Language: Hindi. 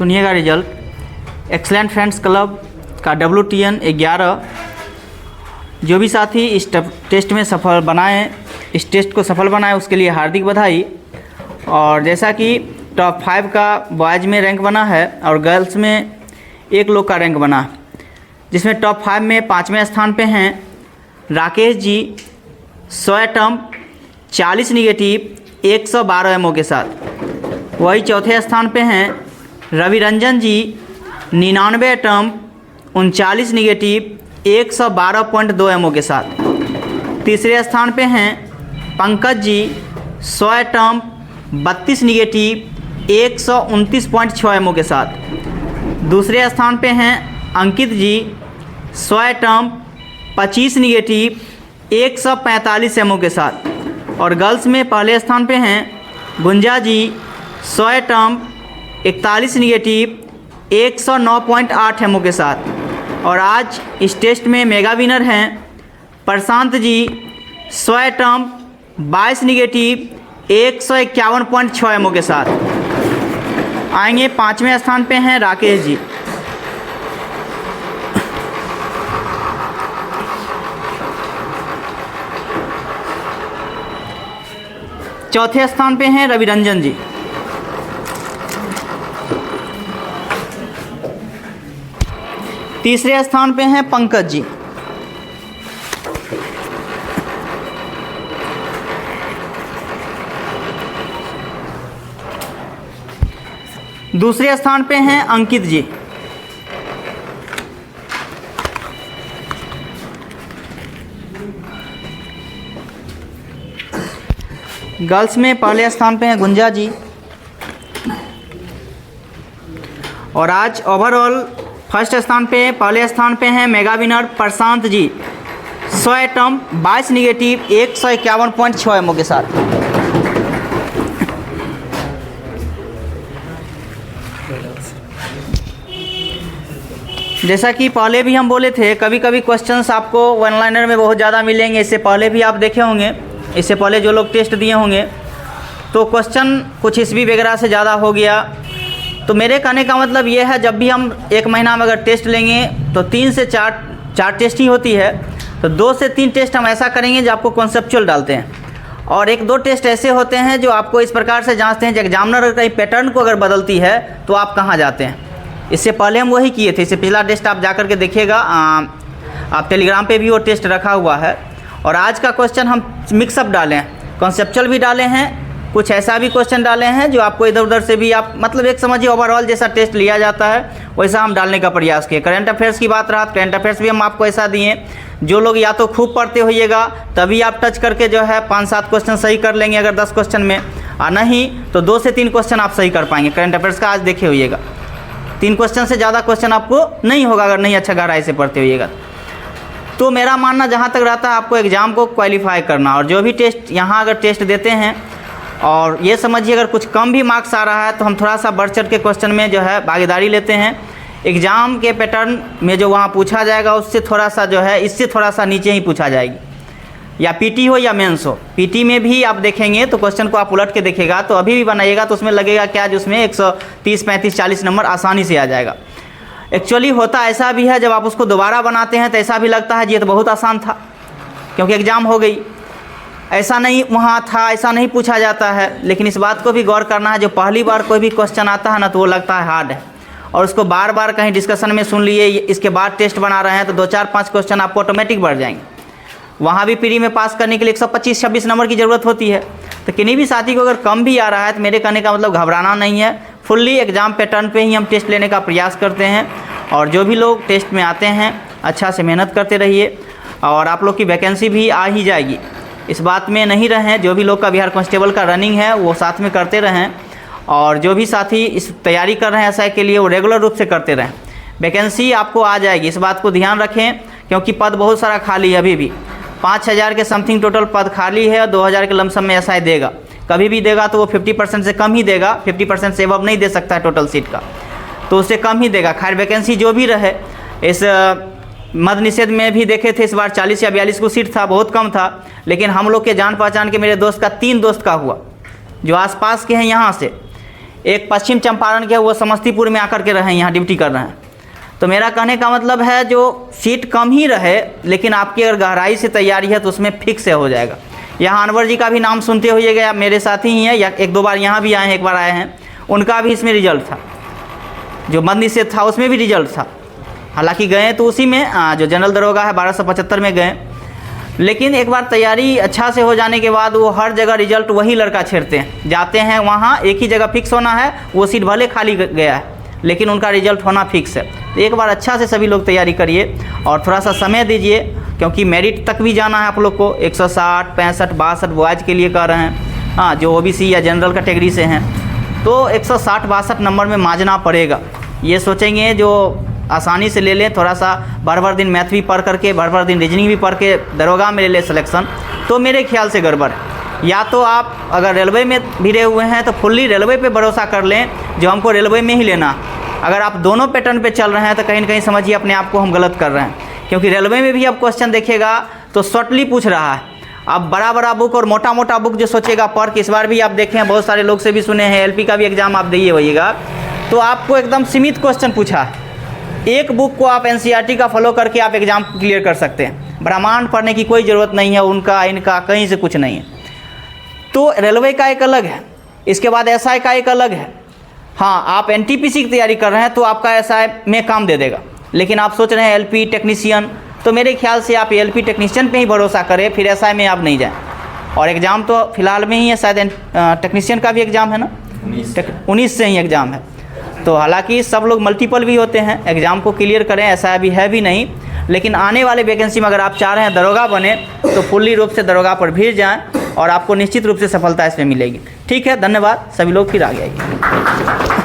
सुनिएगा रिजल्ट। एक्सलेंट फ्रेंड्स क्लब का WTN 11 जो भी साथी इस टेस्ट में सफल बनाए, इस टेस्ट को सफल बनाए, उसके लिए हार्दिक बधाई। और जैसा कि टॉप 5 का बॉयज़ में रैंक बना है और गर्ल्स में 1 लोग का रैंक बना, जिसमें टॉप 5 में 5वें स्थान पे हैं राकेश जी 100 एटम्प 40 निगेटिव 112 एमओ के साथ। वही चौथे स्थान पे हैं रवि रंजन जी 99 एटम्प 39 निगेटिव 112.2 एमओ के साथ। तीसरे स्थान पे हैं पंकज जी 100 एटम्प 32 निगेटिव 129.6 एमओ के साथ। दूसरे स्थान पे हैं अंकित जी 100 एटम्प 25 निगेटिव 145 एमओ के साथ। और गर्ल्स में पहले स्थान पे हैं गुंजा जी 100 एटम्प 41 निगेटिव 109.8 एमओ के साथ। और आज इस टेस्ट में मेगा विनर हैं प्रशांत जी 100 एटम्प 22 निगेटिव 151.6 एमओ के साथ। आएंगे 5वें स्थान पे हैं राकेश जी। चौथे स्थान पे हैं रवि रंजन जी। तीसरे स्थान पे हैं पंकज जी। दूसरे स्थान पे हैं अंकित जी। गर्ल्स में पहले स्थान पे हैं गुंजा जी। और आज ओवरऑल फर्स्ट स्थान पे पहले स्थान पे हैं mega winner Prashant ji 100 एटम्प 22 negative 151.6 ammo के साथ। जैसा कि पहले भी हम बोले थे, कभी कभी क्वेश्चंस आपको वन लाइनर में बहुत ज़्यादा मिलेंगे। इससे पहले भी आप देखे होंगे, इससे पहले जो लोग टेस्ट दिए होंगे तो क्वेश्चन कुछ ईस्वी वगैरह से ज़्यादा हो गया। तो मेरे कहने का मतलब ये है, जब भी हम 1 महीना में अगर टेस्ट लेंगे तो 3 से 4 टेस्ट ही होती है। तो 2 से 3 टेस्ट हम ऐसा करेंगे जो आपको कॉन्सेप्चुअल डालते हैं, और 1-2 टेस्ट ऐसे होते हैं जो आपको इस प्रकार से जांचते हैं कि एग्जामिनर अगर कहीं पैटर्न को अगर बदलती है तो आप कहाँ जाते हैं। इससे पहले हम वही किए थे। इससे पिछला टेस्ट आप जा कर के देखिएगा, आप टेलीग्राम पे भी वो टेस्ट रखा हुआ है। और आज का क्वेश्चन हम मिक्सअप डाले हैं, कॉन्सेप्चुअल भी डाले हैं, कुछ ऐसा भी क्वेश्चन डाले हैं जो आपको इधर उधर से भी आप मतलब एक समझिए ओवरऑल जैसा टेस्ट लिया जाता है वैसा हम डालने का प्रयास किए। करंट अफेयर्स की बात रहा, करंट अफेयर्स भी हम आपको ऐसा दिए, जो लोग या तो खूब पढ़ते होइएगा तभी आप टच करके जो है 5-7 क्वेश्चन सही कर लेंगे अगर 10 क्वेश्चन में, और नहीं तो 2 से 3 क्वेश्चन आप सही कर पाएंगे। करंट अफेयर्स का आज देखे होइएगा 3 क्वेश्चन से ज़्यादा क्वेश्चन आपको नहीं होगा अगर नहीं अच्छा गहराई से पढ़ते होइएगा। तो मेरा मानना जहाँ तक रहता है आपको एग्ज़ाम को क्वालिफाई करना, और जो भी टेस्ट यहाँ अगर टेस्ट देते हैं और ये समझिए अगर कुछ कम भी मार्क्स आ रहा है तो हम थोड़ा सा बढ़ चढ़ के क्वेश्चन में जो है भागीदारी लेते हैं। एग्ज़ाम के पैटर्न में जो वहाँ पूछा जाएगा उससे थोड़ा सा जो है इससे थोड़ा सा नीचे ही पूछा जाएगी, या पीटी हो या मेंस हो। पीटी में भी आप देखेंगे तो क्वेश्चन को आप उलट के देखेगा तो अभी भी बनाइएगा तो उसमें लगेगा क्या, जिसमें 130, 35, 40 नंबर आसानी से आ जाएगा। एक्चुअली होता ऐसा भी है, जब आप उसको दोबारा बनाते हैं तो ऐसा भी लगता है जी ये तो बहुत आसान था क्योंकि एग्ज़ाम हो गई, ऐसा नहीं वहाँ था, ऐसा नहीं पूछा जाता है। लेकिन इस बात को भी गौर करना है, जो पहली बार कोई भी क्वेश्चन आता है ना तो वो लगता है हार्ड है, और उसको बार बार कहीं डिस्कशन में सुन लिए, इसके बाद टेस्ट बना रहे हैं तो 2, 4, 5 क्वेश्चन आपको ऑटोमेटिक बढ़ जाएंगे। वहाँ भी प्री में पास करने के लिए 125-26 नंबर की ज़रूरत होती है। तो किन्हीं भी साथी को अगर कम भी आ रहा है तो मेरे कहने का मतलब घबराना नहीं है, फुल्ली एग्ज़ाम पैटर्न पे ही हम टेस्ट लेने का प्रयास करते हैं। और जो भी लोग टेस्ट में आते हैं अच्छा से मेहनत करते रहिए, और आप लोग की वैकेंसी भी आ ही जाएगी, इस बात में नहीं रहें। जो भी लोग का बिहार कांस्टेबल का रनिंग है वो साथ में करते रहें, और जो भी साथी इस तैयारी कर रहे हैं एसआई के लिए वो रेगुलर रूप से करते रहें। वैकेंसी आपको आ जाएगी, इस बात को ध्यान रखें, क्योंकि पद बहुत सारा खाली है। अभी भी 5000 के समथिंग टोटल पद खाली है, और 2000 के लमसम में एसआई देगा। कभी भी देगा तो वो 50% से कम ही देगा, 50% से अब नहीं दे सकता है टोटल सीट का, तो उससे कम ही देगा। खैर वैकेंसी जो भी रहे, इस मद निषेध में भी देखे थे इस बार 40 या 42 को सीट था, बहुत कम था। लेकिन हम लोग के जान पहचान के मेरे दोस्त का 3 दोस्त का हुआ, जो आसपास के हैं यहाँ से, एक पश्चिम चंपारण के वो समस्तीपुर में आकर के रहे, यहाँ ड्यूटी कर रहे हैं। तो मेरा कहने का मतलब है जो सीट कम ही रहे लेकिन आपकी अगर गहराई से तैयारी है तो उसमें फिक्स से हो जाएगा। यहाँ अनवर जी का भी नाम सुनते होइएगा, आप मेरे साथी ही हैं, या एक दो बार यहाँ भी आए हैं, एक बार आए हैं, उनका भी इसमें रिजल्ट था। जो मद निषेध था उसमें भी रिजल्ट था, हालांकि गए तो उसी में जो जनरल दरोगा है 1275 में गए, लेकिन एक बार तैयारी अच्छा से हो जाने के बाद वो हर जगह रिजल्ट वही लड़का छेड़ते हैं, जाते हैं वहाँ एक ही जगह फिक्स होना है, वो सीट भले खाली गया है लेकिन उनका रिजल्ट होना फिक्स है। तो एक बार अच्छा से सभी लोग तैयारी करिए और थोड़ा सा समय दीजिए, क्योंकि मेरिट तक भी जाना है आप लोग को। 160, 65, 62 बॉयज़ के लिए कर रहे हैं, हाँ जो ओबीसी या जनरल कैटेगरी से हैं तो 160, 62 नंबर में मांझना पड़ेगा। ये सोचेंगे जो आसानी से ले लें, थोड़ा सा भर दिन मैथ भी पढ़ करके, भर दिन रीजनिंग भी पढ़ के दरोगा में ले लें सिलेक्शन, तो मेरे ख्याल से गड़बड़ है। या तो आप अगर रेलवे में भिड़े हुए हैं तो फुल्ली रेलवे पे भरोसा कर लें, जो हमको रेलवे में ही लेना। अगर आप दोनों पैटर्न पे चल रहे हैं तो कहीं ना कहीं समझिए अपने आप को हम गलत कर रहे हैं, क्योंकि रेलवे में भी आप क्वेश्चन देखिएगा तो शॉर्टली पूछ रहा है। अब बड़ा बुक और मोटा बुक जो सोचेगा पढ़ के, इस बार भी आप देखें बहुत सारे लोग से भी सुने हैं, एलपी का भी एग्ज़ाम आप दिए होइएगा तो आपको एकदम सीमित क्वेश्चन पूछा है। एक बुक को आप एनसीईआरटी का फॉलो करके आप एग्ज़ाम क्लियर कर सकते हैं, ब्रह्मांड पढ़ने की कोई ज़रूरत नहीं है, उनका इनका कहीं से कुछ नहीं है। तो रेलवे का एक अलग है, इसके बाद एसआई का एक अलग है। हाँ, आप एनटीपीसी की तैयारी कर रहे हैं तो आपका एसआई में काम दे देगा, लेकिन आप सोच रहे हैं एलपी टेक्नीशियन, तो मेरे ख्याल से आप एलपी टेक्नीशियन पे ही भरोसा करें, फिर एसआई में आप नहीं जाएं। और एग्ज़ाम तो फिलहाल में ही है, शायद टेक्नीशियन का भी एग्ज़ाम है ना, 19 से ही एग्ज़ाम है। तो हालांकि सब लोग मल्टीपल भी होते हैं, एग्ज़ाम को क्लियर करें, ऐसा अभी है भी नहीं, लेकिन आने वाले वैकेंसी में अगर आप चाह रहे हैं दरोगा बने तो फुल्ली रूप से दरोगा पर भिड़ जाएं और आपको निश्चित रूप से सफलता इसमें मिलेगी। ठीक है, धन्यवाद, सभी लोग फिर आगे आइए।